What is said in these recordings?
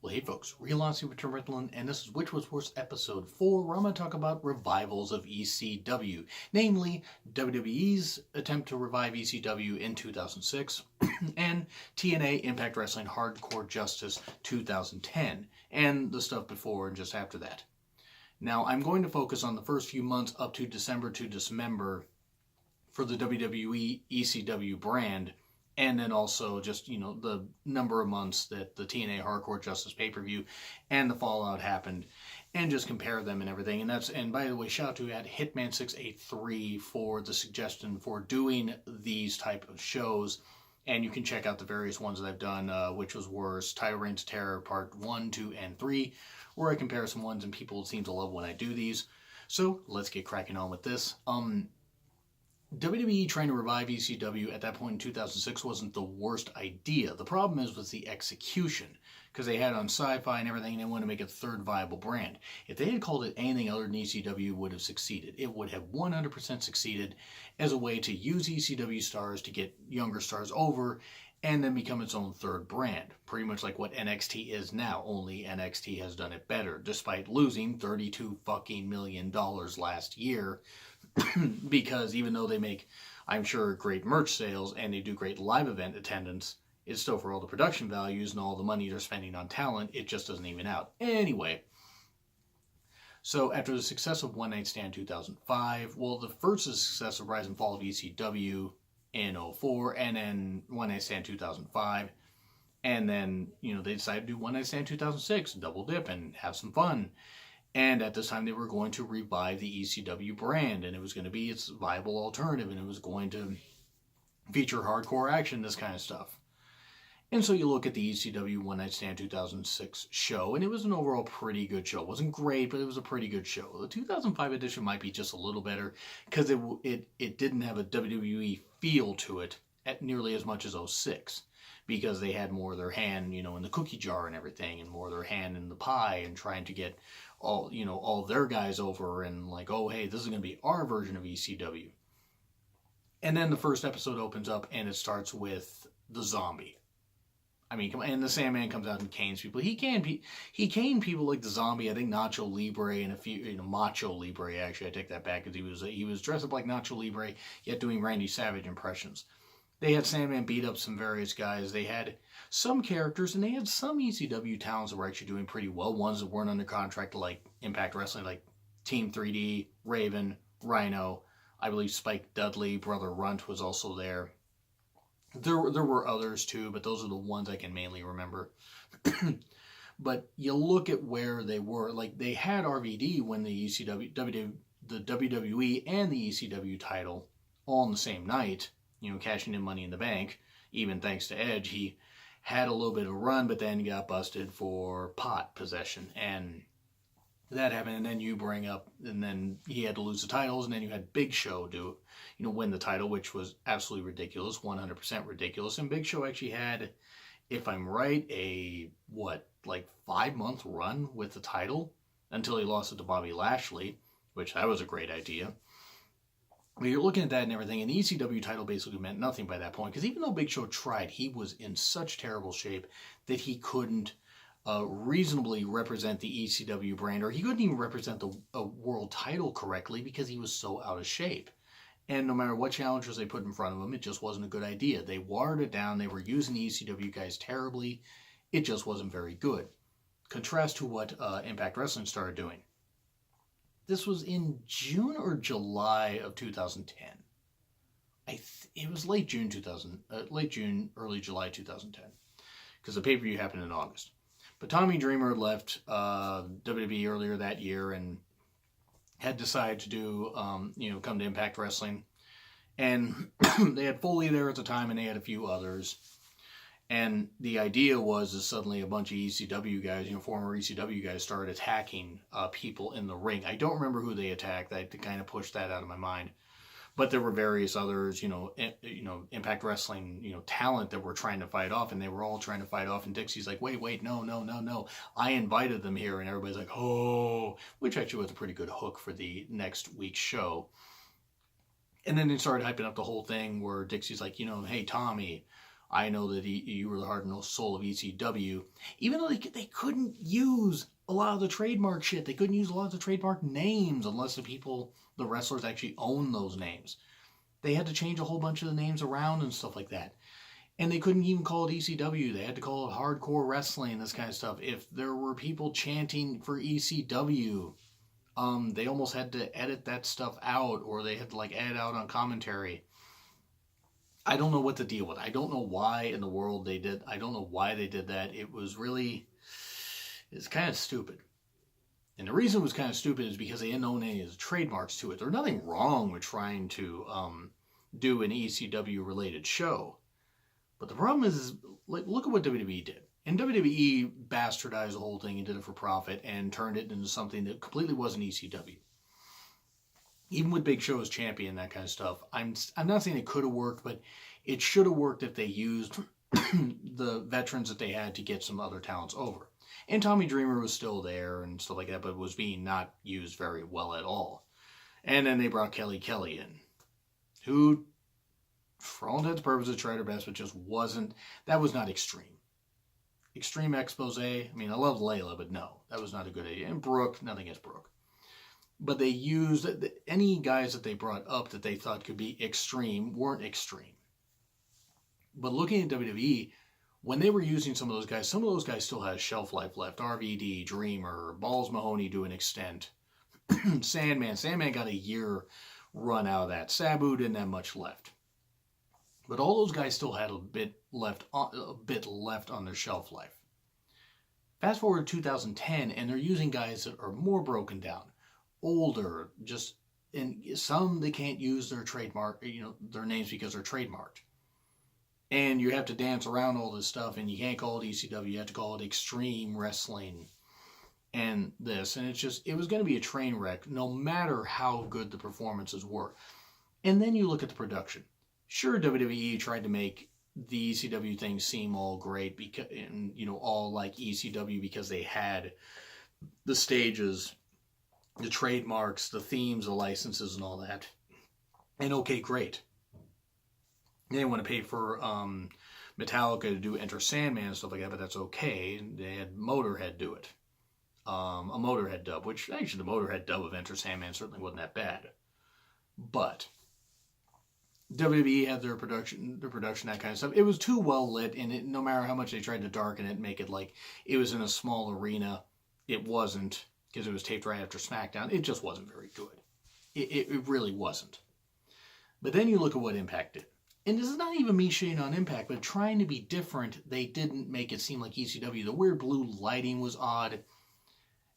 Well, hey folks, Real Honesty with Tim Ritlin, and this is Which Was Worse episode 4, where I'm going to talk about revivals of ECW, namely WWE's attempt to revive ECW in 2006, and TNA Impact Wrestling Hardcore Justice 2010, and the stuff before and just after that. Now, I'm going to focus on the first few months up to December to Dismember for the WWE ECW brand, and then also just, the number of months that the TNA Hardcore Justice pay-per-view and the Fallout happened, and just compare them and everything. And by the way, shout out to Hitman683 for the suggestion for doing these type of shows. And you can check out the various ones that I've done, Which Was Worse, Title Reigns of Terror, Part 1, 2, and 3, where I compare some ones and people seem to love when I do these. So, let's get cracking on with this. WWE trying to revive ECW at that point in 2006 wasn't the worst idea. The problem was the execution, because they had it on Sci-Fi and everything, and they wanted to make a third viable brand. If they had called it anything other than ECW, it would have succeeded. It would have 100% succeeded as a way to use ECW stars to get younger stars over and then become its own third brand. Pretty much like what NXT is now, only NXT has done it better, despite losing $32 fucking million last year. Because even though they make, I'm sure, great merch sales and they do great live event attendance, it's still for all the production values and all the money they're spending on talent, it just doesn't even out. Anyway, so after the success of One Night Stand 2005, well, the first success of Rise and Fall of ECW in 2004, and then One Night Stand 2005, and then, they decided to do One Night Stand 2006, double dip and have some fun. And at this time, they were going to revive the ECW brand, and it was going to be its viable alternative, and it was going to feature hardcore action, this kind of stuff. And so you look at the ECW One Night Stand 2006 show, and it was an overall pretty good show. It wasn't great, but it was a pretty good show. The 2005 edition might be just a little better, because it didn't have a WWE feel to it at nearly as much as 06. Because they had more of their hand, in the cookie jar and everything, and more of their hand in the pie, and trying to get all their guys over, and like, oh, hey, this is going to be our version of ECW. And then the first episode opens up, and it starts with the Zombie. I mean, and the Sandman comes out and canes people. He caned people like the Zombie. I think Nacho Libre and a few, Macho Libre. Actually, I take that back, because he was dressed up like Nacho Libre, yet doing Randy Savage impressions. They had Sandman beat up some various guys. They had some characters, and they had some ECW talents that were actually doing pretty well. Ones that weren't under contract, like Impact Wrestling, like Team 3D, Raven, Rhino. I believe Spike Dudley, Brother Runt was also there. There were others too, but those are the ones I can mainly remember. But you look at where they were. Like, they had RVD win the the WWE and the ECW title all on the same night. Cashing in Money in the Bank. Even thanks to Edge, he had a little bit of a run, but then got busted for pot possession. And that happened, and then you bring up, and then he had to lose the titles, and then you had Big Show win the title, which was absolutely ridiculous, 100% ridiculous. And Big Show actually had, if I'm right, a 5-month run with the title until he lost it to Bobby Lashley, which that was a great idea. But you're looking at that and everything, and the ECW title basically meant nothing by that point, because even though Big Show tried, he was in such terrible shape that he couldn't reasonably represent the ECW brand, or he couldn't even represent the world title correctly because he was so out of shape. And no matter what challengers they put in front of him, it just wasn't a good idea. They watered it down. They were using the ECW guys terribly. It just wasn't very good. Contrast to what Impact Wrestling started doing. This was in June or July of 2010. It was late June, early July 2010, because the pay-per-view happened in August. But Tommy Dreamer left WWE earlier that year and had decided to do, come to Impact Wrestling. And they had Foley there at the time, and they had a few others. And the idea was that suddenly a bunch of ECW guys, former ECW guys, started attacking people in the ring. I don't remember who they attacked. I had to kind of push that out of my mind. But there were various others, Impact Wrestling, talent that were trying to fight off, and they were all trying to fight off. And Dixie's like, wait, no. I invited them here. And everybody's like, oh, which actually was a pretty good hook for the next week's show. And then they started hyping up the whole thing where Dixie's like, hey, Tommy, I know that you were the heart and soul of ECW. Even though they couldn't use a lot of the trademark shit. They couldn't use a lot of the trademark names unless the wrestlers actually own those names. They had to change a whole bunch of the names around and stuff like that. And they couldn't even call it ECW. They had to call it hardcore wrestling, this kind of stuff. If there were people chanting for ECW, they almost had to edit that stuff out, or they had to add out on commentary. I don't know what the deal was. I don't know why in the world they did. I don't know why they did that. It's kind of stupid. And the reason it was kind of stupid is because they didn't own any of the trademarks to it. There's nothing wrong with trying to do an ECW related show. But the problem is look at what WWE did. And WWE bastardized the whole thing and did it for profit and turned it into something that completely wasn't ECW. Even with Big Show as champion, that kind of stuff, I'm not saying it could have worked, but it should have worked if they used the veterans that they had to get some other talents over. And Tommy Dreamer was still there and stuff like that, but was being not used very well at all. And then they brought Kelly in, who, for all intents and purposes, tried her best, but just wasn't, that was not Extreme. Extreme expose. I mean, I love Layla, but no, that was not a good idea. And Brooke, nothing against Brooke. But they used, any guys that they brought up that they thought could be extreme weren't extreme. But looking at WWE, when they were using some of those guys still had shelf life left. RVD, Dreamer, Balls Mahoney to an extent. Sandman got a year run out of that. Sabu didn't have much left. But all those guys still had a bit left on their shelf life. Fast forward to 2010, and they're using guys that are more broken down. Older, and some they can't use their trademark, their names because they're trademarked. And you have to dance around all this stuff, and you can't call it ECW, you have to call it Extreme Wrestling and this. And it was going to be a train wreck no matter how good the performances were. And then you look at the production. Sure, WWE tried to make the ECW thing seem all great, because, all like ECW because they had the stages, the trademarks, the themes, the licenses, and all that. And okay, great. They didn't want to pay for Metallica to do Enter Sandman and stuff like that, but that's okay. They had Motorhead do it. A Motorhead dub, which actually the Motorhead dub of Enter Sandman certainly wasn't that bad. But WWE had their production, that kind of stuff. It was too well lit, and no matter how much they tried to darken it and make it like it was in a small arena, it wasn't, because it was taped right after SmackDown. It just wasn't very good. It really wasn't. But then you look at what Impact did. And this is not even me shitting on Impact, but trying to be different, they didn't make it seem like ECW. The weird blue lighting was odd.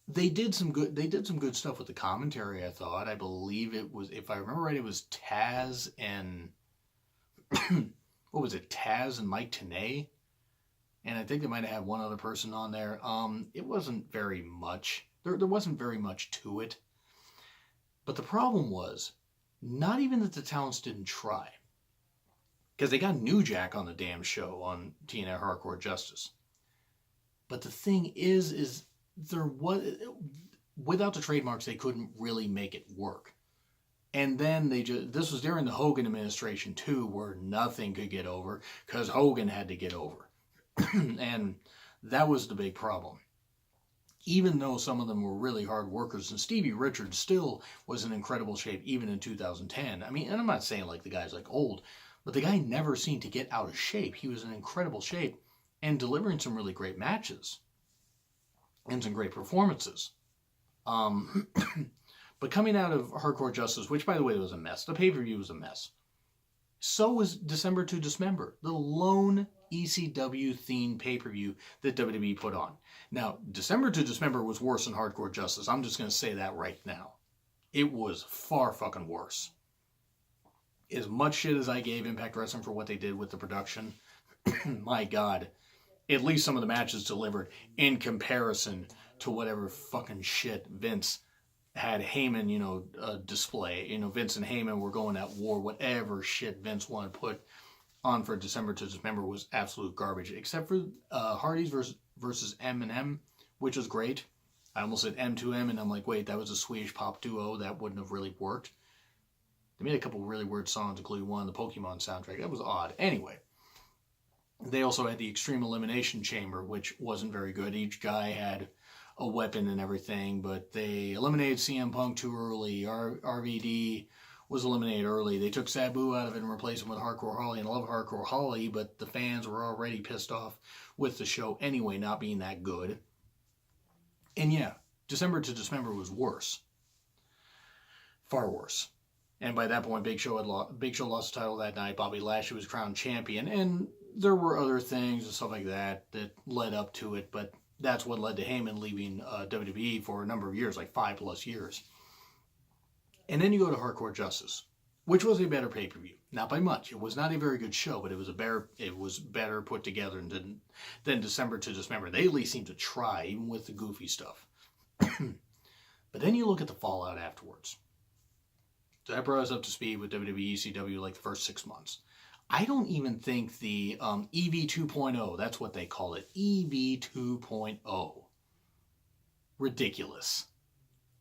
They did some good stuff with the commentary, I thought. I believe it was, if I remember right, it was Taz and what was it? Taz and Mike Tenay. And I think they might have had one other person on there. It wasn't very much. There wasn't very much to it. But the problem was, not even that the talents didn't try. Because they got New Jack on the damn show on TNA Hardcore Justice. But the thing is there was, without the trademarks, they couldn't really make it work. And then this was during the Hogan administration too, where nothing could get over, because Hogan had to get over. And that was the big problem. Even though some of them were really hard workers, and Stevie Richards still was in incredible shape even in 2010. I mean, and I'm not saying like the guy's like old, but the guy never seemed to get out of shape. He was in incredible shape and delivering some really great matches and some great performances. But coming out of Hardcore Justice, which by the way was a mess, the pay-per-view was a mess. So was December to Dismember, the lone ECW themed pay-per-view that WWE put on. Now, December to Dismember was worse than Hardcore Justice. I'm just going to say that right now. It was far fucking worse. As much shit as I gave Impact Wrestling for what they did with the production, my God, at least some of the matches delivered in comparison to whatever fucking shit Vince had Heyman, display. Vince and Heyman were going at war. Whatever shit Vince wanted to put on for December to Dismember was absolute garbage, except for Hardy's versus M&M, which was great. I almost said M2M, and I'm like, wait, that was a Swedish pop duo. That wouldn't have really worked. They made a couple really weird songs, including one on the Pokemon soundtrack. That was odd. Anyway, They also had the Extreme Elimination Chamber, which wasn't very good. Each guy had a weapon and everything, but they eliminated CM Punk too early. RVD was eliminated early. They took Sabu out of it and replaced him with Hardcore Holly, and I love Hardcore Holly, but the fans were already pissed off with the show anyway, not being that good. And yeah, December to Dismember was worse. Far worse. And by that point, Big Show lost the title that night. Bobby Lashley was crowned champion, and there were other things and stuff like that that led up to it, but that's what led to Heyman leaving WWE for a number of years, like 5+ years. And then you go to Hardcore Justice, which was a better pay-per-view. Not by much. It was not a very good show, but it was better put together than December to Dismember. They at least seemed to try, even with the goofy stuff. But then you look at the fallout afterwards. So that brought us up to speed with WWECW like the first 6 months. I don't even think the EV 2.0, that's what they call it, EV 2.0. Ridiculous.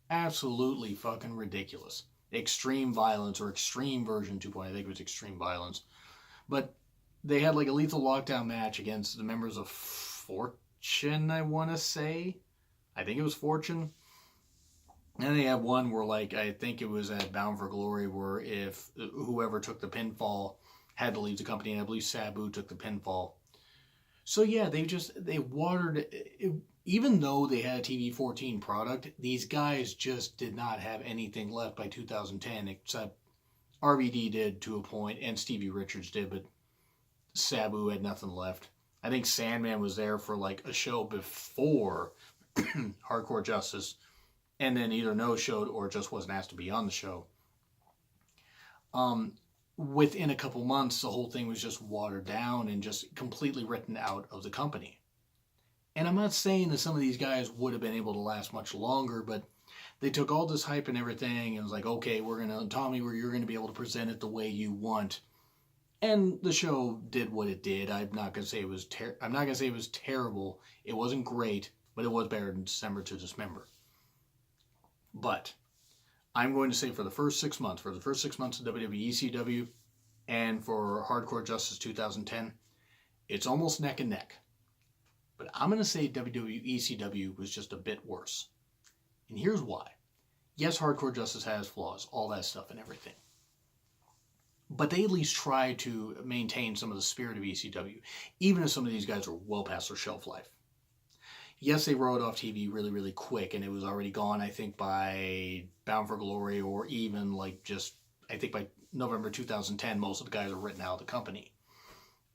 Absolutely fucking ridiculous. Extreme Violence, or Extreme version 2.0, I think it was Extreme Violence. But they had like a lethal lockdown match against the members of Fortune, I want to say. I think it was Fortune. And they had one where, like, I think it was at Bound for Glory, where if whoever took the pinfall had to leave the company, and I believe Sabu took the pinfall. So yeah, they watered it. Even though they had a TV-14 product, these guys just did not have anything left by 2010, except RVD did to a point, and Stevie Richards did, but Sabu had nothing left. I think Sandman was there for like a show before Hardcore Justice, and then either no-showed or just wasn't asked to be on the show. Within a couple months, the whole thing was just watered down and just completely written out of the company. And I'm not saying that some of these guys would have been able to last much longer, but they took all this hype and everything and was like, okay, Tommy, you're going to be able to present it the way you want. And the show did what it did. I'm not going to say it was terrible. It wasn't great, but it was better than December to Dismember. But I'm going to say for the first 6 months of WWECW and for Hardcore Justice 2010, it's almost neck and neck. But I'm going to say WWECW was just a bit worse. And here's why. Yes, Hardcore Justice has flaws, all that stuff and everything. But they at least try to maintain some of the spirit of ECW, even if some of these guys are well past their shelf life. Yes, they wrote off TV really, really quick, and it was already gone, I think, by Bound for Glory, or even like just, I think by November 2010, most of the guys are written out of the company.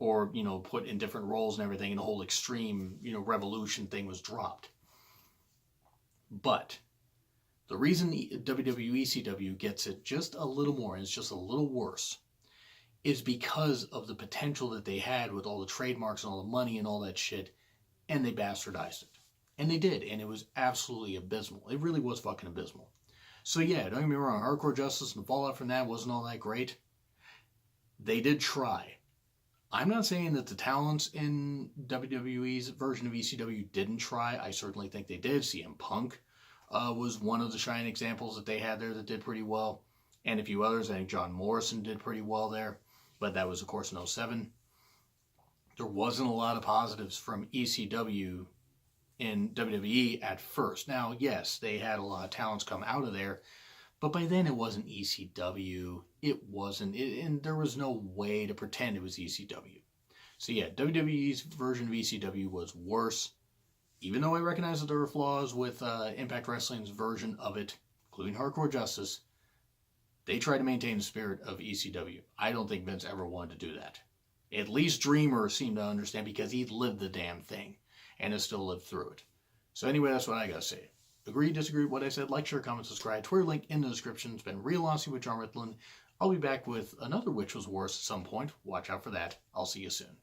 Or, put in different roles and everything, and the whole Extreme, Revolution thing was dropped. But the reason WWECW gets it just a little more, and it's just a little worse, is because of the potential that they had with all the trademarks and all the money and all that shit, and they bastardized it. And they did, and it was absolutely abysmal. It really was fucking abysmal. So yeah, don't get me wrong, Hardcore Justice and the fallout from that wasn't all that great. They did try. I'm not saying that the talents in WWE's version of ECW didn't try. I certainly think they did. CM Punk was one of the shining examples that they had there that did pretty well. And a few others. I think John Morrison did pretty well there. But that was, of course, in 2007. There wasn't a lot of positives from ECW in WWE at first. Now, yes, they had a lot of talents come out of there. But by then it wasn't ECW. It wasn't. And there was no way to pretend it was ECW. So yeah, WWE's version of ECW was worse. Even though I recognize that there were flaws with Impact Wrestling's version of it, including Hardcore Justice, they tried to maintain the spirit of ECW. I don't think Vince ever wanted to do that. At least Dreamer seemed to understand, because he lived the damn thing and has still lived through it. So anyway, that's what I gotta say. Agree, disagree with what I said, like, share, comment, subscribe. Twitter link in the description. It's been Real Aussie with John Ritland. I'll be back with another Which Was Worse at some point. Watch out for that. I'll see you soon.